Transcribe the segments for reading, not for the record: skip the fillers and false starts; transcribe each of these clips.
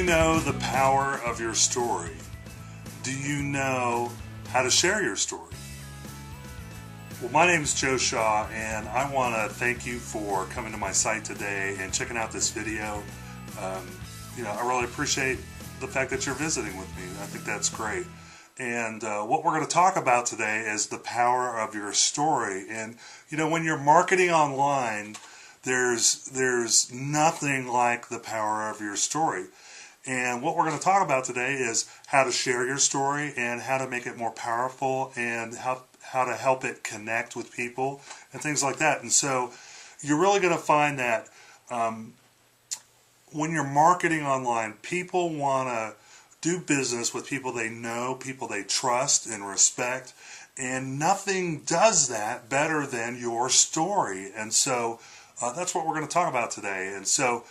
know the power of your story? Do you know how to share your story? Well, my name is Joe Shaw, and I want to thank you for coming to my site today and checking out this video. I really appreciate the fact that you're visiting with me. I think that's great. And what we're going to talk about today is the power of your story. And when you're marketing online, there's nothing like the power of your story. And what we're going to talk about today is how to share your story and how to make it more powerful and how to help it connect with people and things like that. And so you're really going to find that when you're marketing online, people want to do business with people they know, people they trust and respect, and nothing does that better than your story. And so that's what we're going to talk about today. And so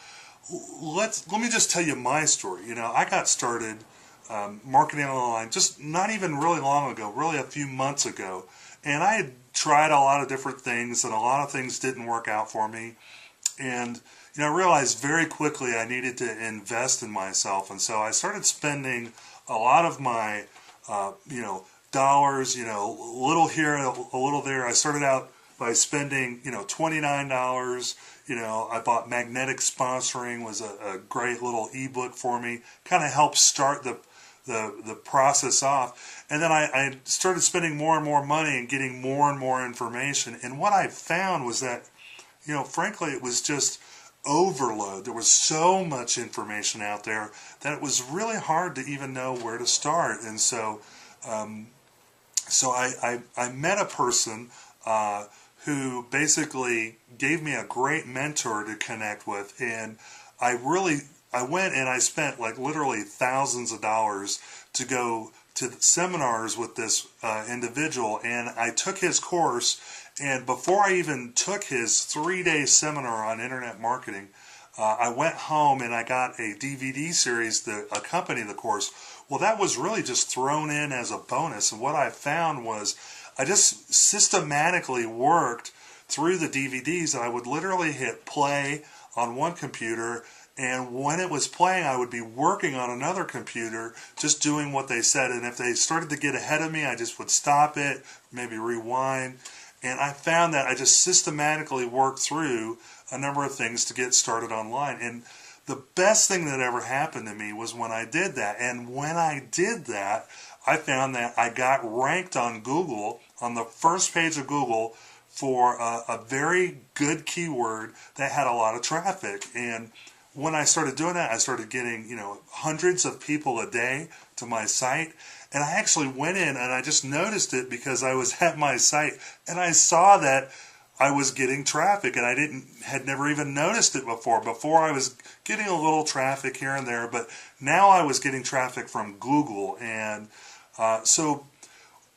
let me just tell you my story. I got started marketing online just not even really long ago, really a few months ago, and I had tried a lot of different things, and a lot of things didn't work out for me. And I realized very quickly I needed to invest in myself, and so I started spending a lot of my dollars, a little here, a little there. I started out by spending $29. I bought Magnetic Sponsoring, was a great little ebook for me, kind of helped start the process off. And then I started spending more and more money and getting more and more information. And what I found was that, frankly, it was just overload. There was so much information out there that it was really hard to even know where to start. And so I met a person who basically gave me a great mentor to connect with, and I went and I spent literally thousands of dollars to go to seminars with this individual, and I took his course. And before I even took his 3-day seminar on internet marketing, I went home and I got a DVD series to accompany the course. Well, that was really just thrown in as a bonus. And what I found was I just systematically worked through the DVDs, and I would literally hit play on one computer, and when it was playing, I would be working on another computer, just doing what they said. And if they started to get ahead of me, I just would stop it, maybe rewind. And I found that I just systematically worked through a number of things to get started online. And the best thing that ever happened to me was when I did that. And when I did that, I found that I got ranked on Google, on the first page of Google, for a very good keyword that had a lot of traffic. And when I started doing that, I started getting, hundreds of people a day to my site. And I actually went in and I just noticed it because I was at my site and I saw that I was getting traffic, and I had never even noticed it before. Before I was getting a little traffic here and there, but now I was getting traffic from Google. And so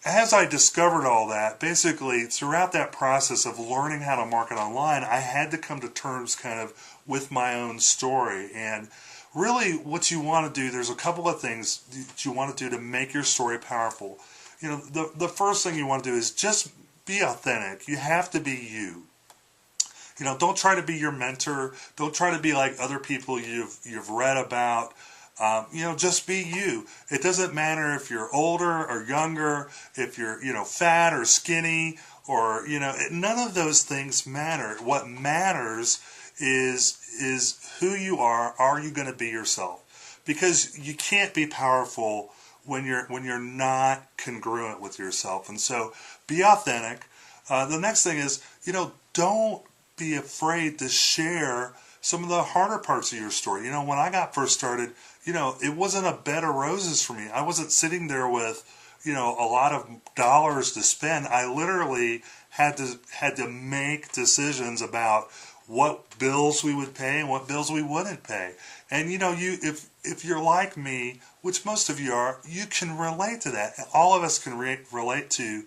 as I discovered all that, basically throughout that process of learning how to market online, I had to come to terms kind of with my own story. And really what you want to do, there's a couple of things that you want to do to make your story powerful. The first thing you want to do is just be authentic. You have to be you. Don't try to be your mentor. Don't try to be like other people you've read about. Just be you. It doesn't matter if you're older or younger, if you're, fat or skinny, or, none of those things matter. What matters is who you are. Are you going to be yourself? Because you can't be powerful when you're not congruent with yourself. And so be authentic. The next thing is, don't be afraid to share some of the harder parts of your story. When I got first started, it wasn't a bed of roses for me. I wasn't sitting there with, a lot of dollars to spend. I literally had to make decisions about what bills we would pay and what bills we wouldn't pay. And if you're like me, which most of you are, you can relate to that. All of us can relate to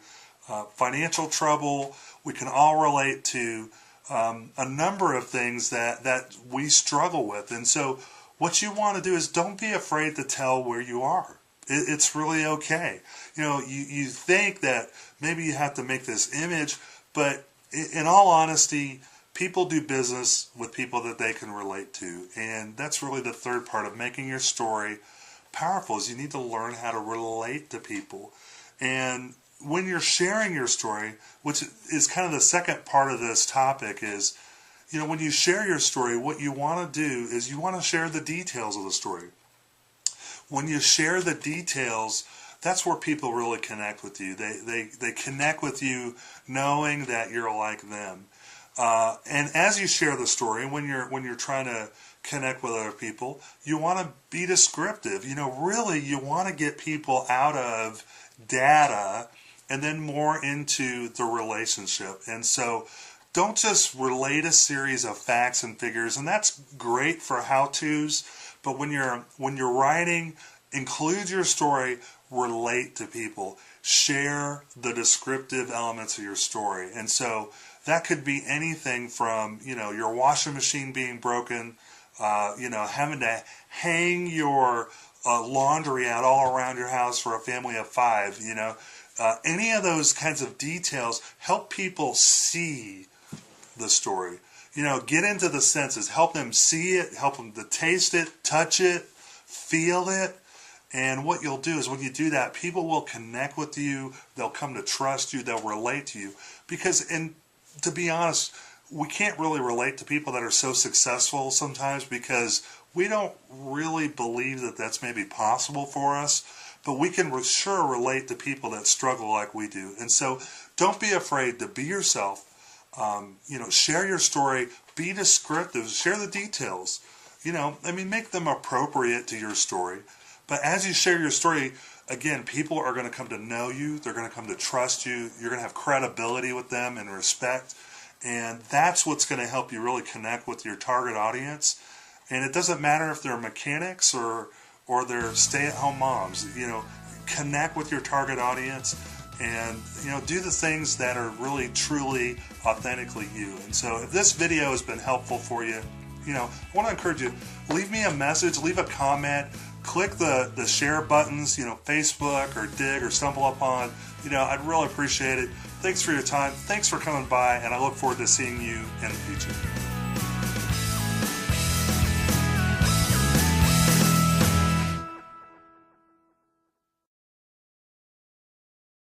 financial trouble. We can all relate to a number of things that we struggle with. And so what you want to do is don't be afraid to tell where you are. It's really okay. You think that maybe you have to make this image, but in all honesty, people do business with people that they can relate to. And that's really the third part of making your story powerful, is you need to learn how to relate to people. And when you're sharing your story, which is kind of the second part of this topic, is, when you share your story, what you want to do is you want to share the details of the story. When you share the details, that's where people really connect with you. They connect with you knowing that you're like them. And as you share the story, when you're trying to connect with other people, you want to be descriptive. Really, you want to get people out of data and then more into the relationship. And so don't just relate a series of facts and figures, and that's great for how-tos, but when you're writing, include your story, relate to people, share the descriptive elements of your story. And so that could be anything from, your washing machine being broken, having to hang your laundry out all around your house for a family of 5, any of those kinds of details help people see the story. Get into the senses, help them see it, help them to taste it, touch it, feel it. And what you'll do is when you do that, people will connect with you, they'll come to trust you, they'll relate to you. Because, and to be honest, we can't really relate to people that are so successful sometimes because we don't really believe that that's maybe possible for us, but we can sure relate to people that struggle like we do. And so don't be afraid to be yourself. Share your story, be descriptive, share the details. Make them appropriate to your story. But as you share your story, again, people are going to come to know you, they're going to come to trust you, you're going to have credibility with them and respect, and that's what's going to help you really connect with your target audience. And it doesn't matter if they're mechanics or they're stay-at-home moms. Connect with your target audience and do the things that are really truly authentically you. And so if this video has been helpful for you, I want to encourage you, leave me a message, leave a comment, click the share buttons, Facebook or Dig or StumbleUpon. I'd really appreciate it. Thanks for your time, thanks for coming by, and I look forward to seeing you in the future.